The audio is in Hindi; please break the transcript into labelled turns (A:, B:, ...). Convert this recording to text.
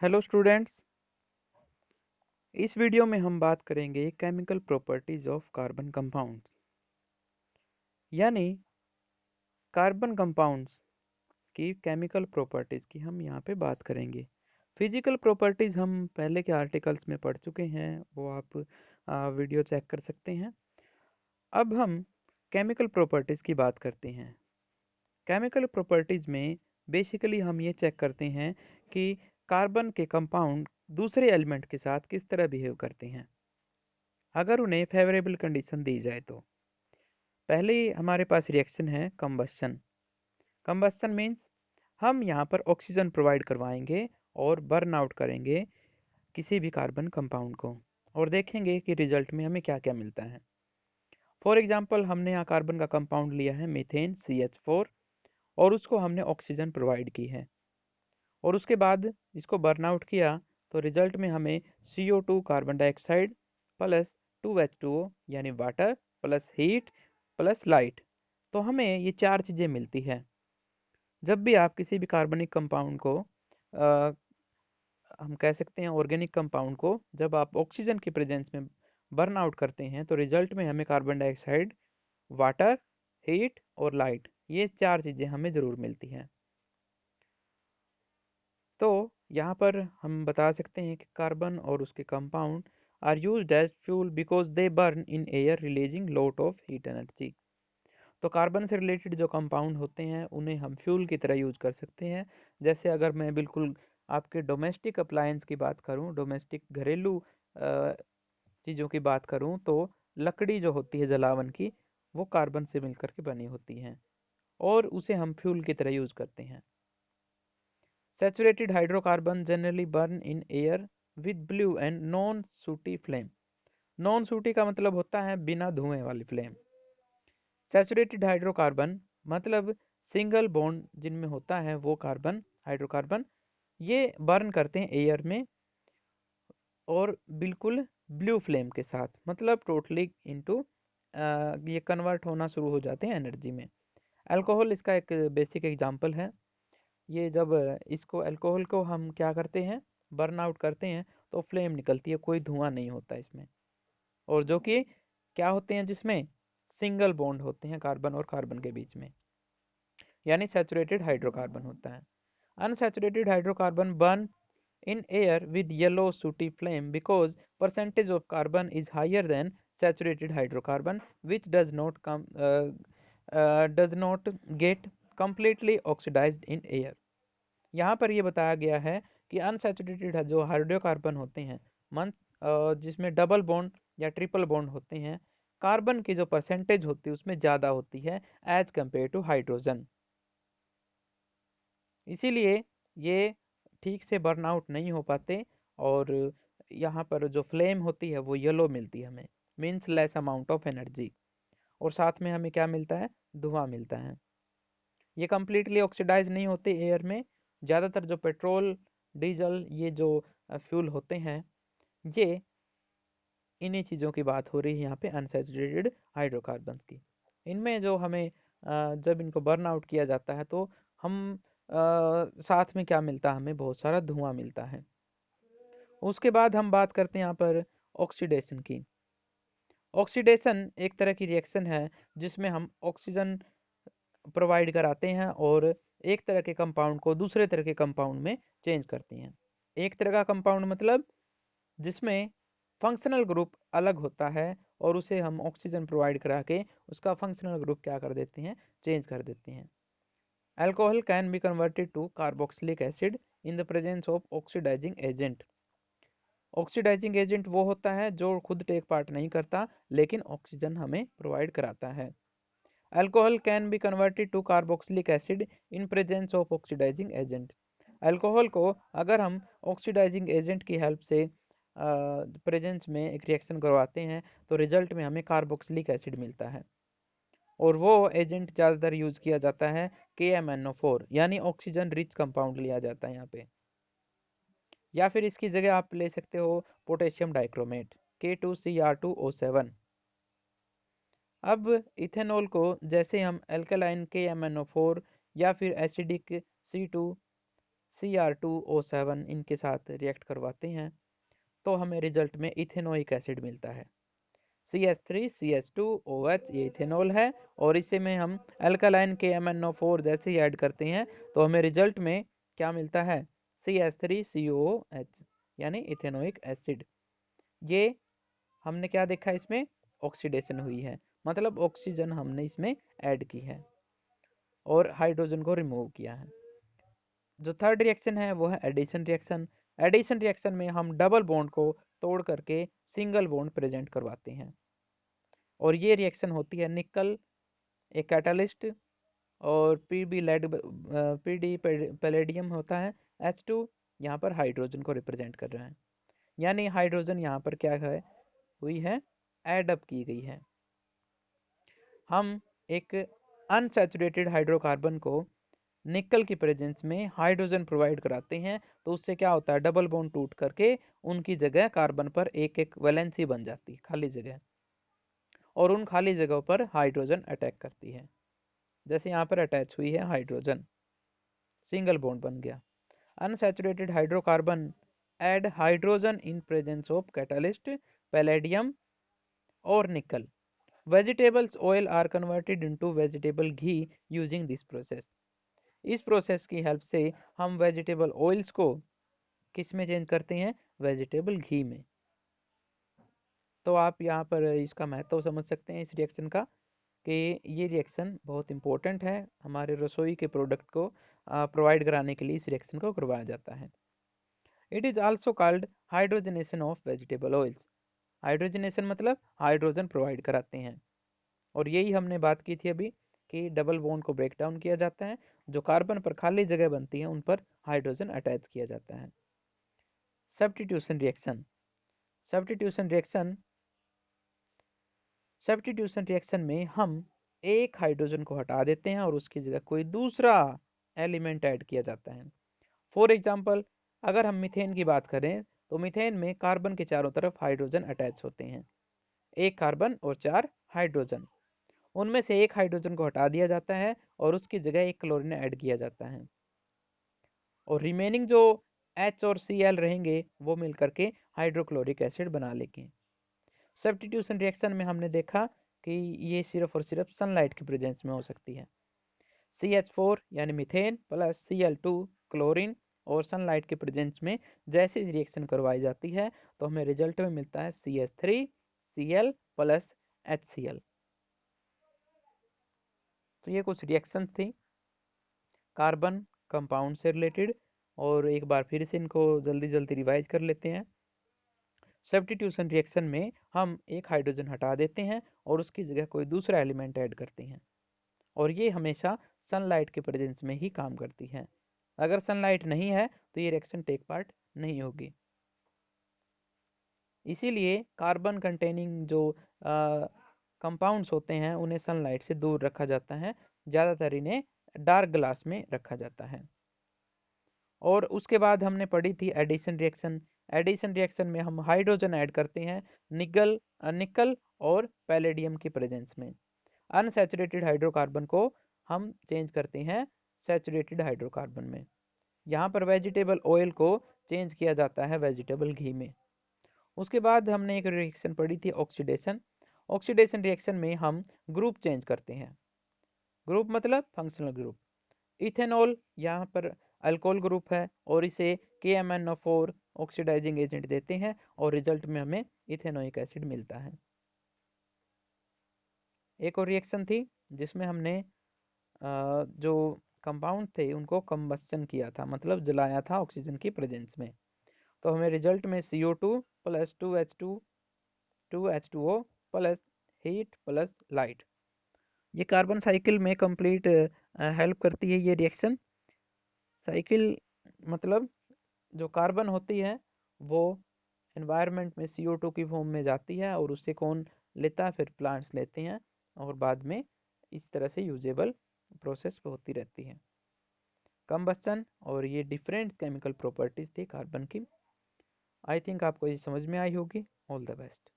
A: Hello students. इस वीडियो में हम बात करेंगे chemical properties of carbon compounds, यानी कार्बन कंपाउंड्स की केमिकल प्रॉपर्टीज की हम यहाँ पे बात करेंगे। फिजिकल प्रॉपर्टीज हम पहले के आर्टिकल्स में पढ़ चुके हैं, वो आप वीडियो चेक कर सकते हैं। अब हम केमिकल प्रॉपर्टीज की बात करते हैं। केमिकल प्रॉपर्टीज में बेसिकली हम ये चेक करते हैं कि कार्बन के कंपाउंड दूसरे एलिमेंट के साथ किस तरह बिहेव करते हैं अगर उन्हें फेवरेबल कंडीशन दी जाए तो। पहले ही हमारे पास रिएक्शन है कंबस्शन। कंबस्शन मीन्स हम यहाँ पर ऑक्सीजन प्रोवाइड करवाएंगे और बर्न आउट करेंगे किसी भी कार्बन कंपाउंड को और देखेंगे कि रिजल्ट में हमें क्या क्या मिलता है। फॉर एग्जांपल हमने यहाँ कार्बन का कंपाउंड लिया है मीथेन CH4 और उसको हमने ऑक्सीजन प्रोवाइड की है और उसके बाद इसको बर्न आउट किया तो रिजल्ट में हमें CO2 carbon dioxide plus 2H2O यानी water plus heat plus light, तो हमें ये चार चीज़ें मिलती है। जब भी आप किसी भी कार्बनिक कंपाउंड को हम कह सकते हैं ऑर्गेनिक कंपाउंड को जब आप ऑक्सीजन की प्रेजेंस में बर्न आउट करते हैं तो रिजल्ट में हमें कार्बन डाइऑक्साइड, वाटर, हीट और लाइट, ये चार चीज़ें हमें ज़रूर मिलती हैं। तो यहाँ पर हम बता सकते हैं कि कार्बन और उसके compound are used as fuel because they burn in air releasing lot of heat energy. तो कार्बन से रिलेटेड जो कंपाउंड होते हैं उन्हें हम फ्यूल की तरह यूज कर सकते हैं। जैसे अगर मैं बिल्कुल आपके डोमेस्टिक अप्लायंस की बात करूं, डोमेस्टिक घरेलू चीज़ों की बात करूं, तो लकड़ी जो होती है जलावन की, वो कार्बन से मिलकर के बनी होती है और उसे हम फ्यूल की तरह यूज करते हैं। Saturated hydrocarbon generally burn in air with blue and non-sooty flame. Non-sooty का मतलब होता है बिना धुएं वाली फ्लेम। Saturated हाइड्रोकार्बन मतलब सिंगल बॉन्ड जिनमें होता है वो कार्बन हाइड्रोकार्बन, ये बर्न करते हैं एयर में और बिल्कुल ब्लू फ्लेम के साथ, मतलब टोटली इनटू ये कन्वर्ट होना शुरू हो जाते हैं एनर्जी में। अल्कोहल इसका एक बेसिक एग्जांपल है। ये जब इसको अल्कोहल को हम क्या करते हैं, बर्न आउट करते हैं, तो फ्लेम निकलती है, कोई धुआं नहीं होता इसमें। और जो कि क्या होते हैं, जिसमें सिंगल बॉन्ड होते हैं कार्बन और कार्बन के बीच में, यानी सैचुरेटेड हाइड्रोकार्बन होता है। Unsaturated hydrocarbon burn in air with yellow sooty flame because percentage of carbon is higher than saturated hydrocarbon which does not get completely oxidized in air। यहाँ पर ये बताया गया है कि अनसैचुरेटेड जो हाइड्रोकार्बन होते हैं मन जिसमें डबल बॉन्ड या ट्रिपल बॉन्ड होते हैं, कार्बन की जो परसेंटेज होती है उसमें ज़्यादा होती है एज कंपेयर टू हाइड्रोजन। इसीलिए ये ठीक से बर्न आउट नहीं हो पाते और यहाँ पर जो फ्लेम होती है वो येलो मिलती है हमें, means less amount of energy, और साथ में हमें क्या मिलता है, धुआं मिलता है। ये कम्प्लीटली ऑक्सीडाइज नहीं होते एयर में। ज़्यादातर जो पेट्रोल, डीजल, ये जो फ्यूल होते हैं, ये इन्हीं चीज़ों की बात हो रही है यहाँ पे अनसैचुरेटेड हाइड्रोकार्बन्स की। इनमें जो हमें जब इनको बर्न आउट किया जाता है तो हम साथ में क्या मिलता है, हमें बहुत सारा धुआं मिलता है। उसके बाद हम बात करते हैं यहाँ पर ऑक्सीडेशन की। ऑक्सीडेशन एक तरह की रिएक्शन है जिसमें हम ऑक्सीजन प्रोवाइड कराते हैं और एक तरह के कंपाउंड को दूसरे तरह के कंपाउंड में चेंज करते हैं। एक तरह का कंपाउंड मतलब जिसमें फंक्शनल ग्रुप अलग होता है और उसे हम ऑक्सीजन प्रोवाइड करा के उसका फंक्शनल ग्रुप क्या कर देते हैं, चेंज कर देते हैं। Alcohol can be converted to carboxylic acid in the presence of oxidising agent. Oxidising agent वो होता है जो खुद टेक पार्ट नहीं करता लेकिन ऑक्सीजन हमें प्रोवाइड कराता है। Alcohol can be converted to carboxylic acid in presence of oxidising agent. Alcohol को अगर हम ऑक्सीडाइजिंग एजेंट की हेल्प से प्रेजेंस में एक रिएक्शन करवाते हैं तो रिजल्ट में हमें कार्बोक्सिलिक एसिड मिलता है और वो एजेंट ज़्यादातर यूज किया जाता है KMnO4 यानी ऑक्सीजन रिच कंपाउंड लिया जाता है यहाँ पे, या फिर इसकी जगह आप ले सकते हो पोटेशियम डाइक्रोमेट K2Cr2O7। अब इथेनॉल को जैसे हम एल्कलाइन KMnO4 या फिर एसिडिक Cr2O7 इनके साथ रिएक्ट करवाते हैं तो हमें रिजल्ट में इथेनोइक एसिड मिलता है। CH3CH2OH ये इथेनॉल है, और इसे में हम अल्कालाइन KMnO4 जैसे ही ऐड करते हैं तो हमें रिजल्ट में क्या मिलता है, CH3COOH यानी इथेनोइक एसिड। ये हमने क्या देखा, इसमें ऑक्सीडेशन हुई है, मतलब ऑक्सीजन हमने इसमें ऐड की है और हाइड्रोजन को रिमूव किया है। जो थर्ड रिएक्शन है वो है एडिशन रिएक्शन। एडिशन रिएक्शन में हम डबल बॉन्ड को तोड़ करके सिंगल बॉन्ड प्रेजेंट करवाते हैं, और ये रिएक्शन होती है निकल एक कैटलिस्ट, और पीडी पैलेडियम होता है H2, यहाँ पर हाइड्रोजन को रिप्रेजेंट कर रहा है, यानी हाइड्रोजन यहाँ पर क्या है हुई है, एड अप की गई है। हम एक अनसैचुरेटेड हाइड्रोकार्बन को निकल की प्रेजेंस में हाइड्रोजन प्रोवाइड कराते हैं, तो उससे क्या होता है, डबल बॉन्ड टूट करके उनकी जगह कार्बन पर एक एक वैलेंसी बन जाती है, खाली जगह, और उन खाली जगहों पर हाइड्रोजन अटैक करती है। जैसे यहाँ पर अटैच हुई है हाइड्रोजन, सिंगल बॉन्ड बन गया। Unsaturated hydrocarbon add hydrogen in presence of catalyst palladium और nickel. Vegetables oil are converted into vegetable ghee using this process. इस प्रोसेस की हेल्प से हम वेजिटेबल ऑयल्स को किस में चेंज करते हैं, वेजिटेबल घी में। तो आप यहाँ पर इसका महत्व समझ सकते हैं इस रिएक्शन का, कि ये रिएक्शन बहुत इंपॉर्टेंट है, हमारे रसोई के प्रोडक्ट को प्रोवाइड कराने के लिए इस रिएक्शन को करवाया जाता है। It is also called hydrogenation of vegetable oils. Hydrogenation मतलब हाइड्रोजन प्रोवाइड कराते हैं, और यही हमने बात की थी अभी कि डबल बॉन्ड को ब्रेक डाउन किया जाता है, जो कार्बन पर खाली जगह बनती है उन पर हाइड्रोजन अटैच किया जाता है। Substitution reaction. Substitution reaction substitution reaction में हम एक हाइड्रोजन को हटा देते हैं और उसकी जगह कोई दूसरा एलिमेंट ऐड किया जाता है। फॉर एग्जाम्पल, अगर हम मीथेन की बात करें तो मीथेन में कार्बन के चारों तरफ हाइड्रोजन अटैच होते हैं, एक कार्बन और 4 हाइड्रोजन। उनमें से एक हाइड्रोजन को हटा दिया जाता है और उसकी जगह एक क्लोरीन ऐड किया जाता है, और रिमेनिंग जो H और Cl रहेंगे वो मिलकर के हाइड्रोक्लोरिक एसिड बना लेंगे। सब्स्टिट्यूशन रिएक्शन में हमने देखा कि ये सिर्फ और सिर्फ सनलाइट की प्रेजेंस में हो सकती है। CH4 यानी मीथेन प्लस Cl2 क्लोरीन और सनलाइट के प्रेजेंस में जैसे रिएक्शन करवाई जाती है तो हमें रिजल्ट में मिलता है CH3Cl प्लस HCl। तो ये कुछ रिएक्शंस थी कार्बन कंपाउंड से रिलेटेड, और एक बार फिर से इनको जल्दी जल्दी रिवाइज कर लेते हैं। सब्स्टिट्यूशन रिएक्शन में हम एक हाइड्रोजन हटा देते हैं और उसकी जगह कोई दूसरा एलिमेंट ऐड करते हैं, और ये हमेशा सनलाइट के प्रेजेंस में ही काम करती है। अगर सनलाइट नहीं है तो ये रिएक्शन टेक पार्ट नहीं होगी। इसीलिए कार्बन कंटेनिंग जो कंपाउंड्स होते हैं उन्हें सनलाइट से दूर रखा जाता है, ज़्यादातर इन्हें डार्क ग्लास में रखा जाता है। और उसके बाद हमने पढ़ी थी एडिशन रिएक्शन। एडिशन रिएक्शन में हम हाइड्रोजन ऐड करते हैं निकल और पैलेडियम की प्रेजेंस में। अनसैचुरेटेड हाइड्रोकार्बन को हम चेंज करते हैं सैचुरेटेड हाइड्रोकार्बन में। यहाँ पर वेजिटेबल ऑयल को चेंज किया जाता है वेजिटेबल घी में। उसके बाद हमने एक रिएक्शन पढ़ी थी ऑक्सीडेशन। ऑक्सीडेशन रिएक्शन में हम ग्रुप चेंज करते हैं। ग्रुप मतलब फंक्शनल ग्रुप। इथेनॉल यहाँ पर अल्कोहल ग्रुप है और इसे KMnO4 ऑक्सीडाइजिंग एजेंट देते हैं और रिजल्ट में हमें इथेनोइक एसिड मिलता है। एक और रिएक्शन थी जिसमें हमने जो कंपाउंड थे उनको कंबस्शन किया था, मतलब जलाया था ऑक्सीजन की प्रेजेंस में, तो हमें रिजल्ट में CO2 plus 2H2O plus heat plus light, ये कार्बन साइकिल में कंप्लीट हेल्प करती है। ये रिएक्शन साइकिल मतलब जो कार्बन होती है वो एनवायरनमेंट में CO2 की फॉर्म में जाती है और उससे कौन लेता है, फिर प्लांट्स लेते हैं, और बाद में इस तरह से यूजेबल प्रोसेस होती रहती है कंबस्चन। और ये डिफरेंट केमिकल प्रॉपर्टीज थी कार्बन की। आई थिंक आपको ये समझ में आई होगी। All the best.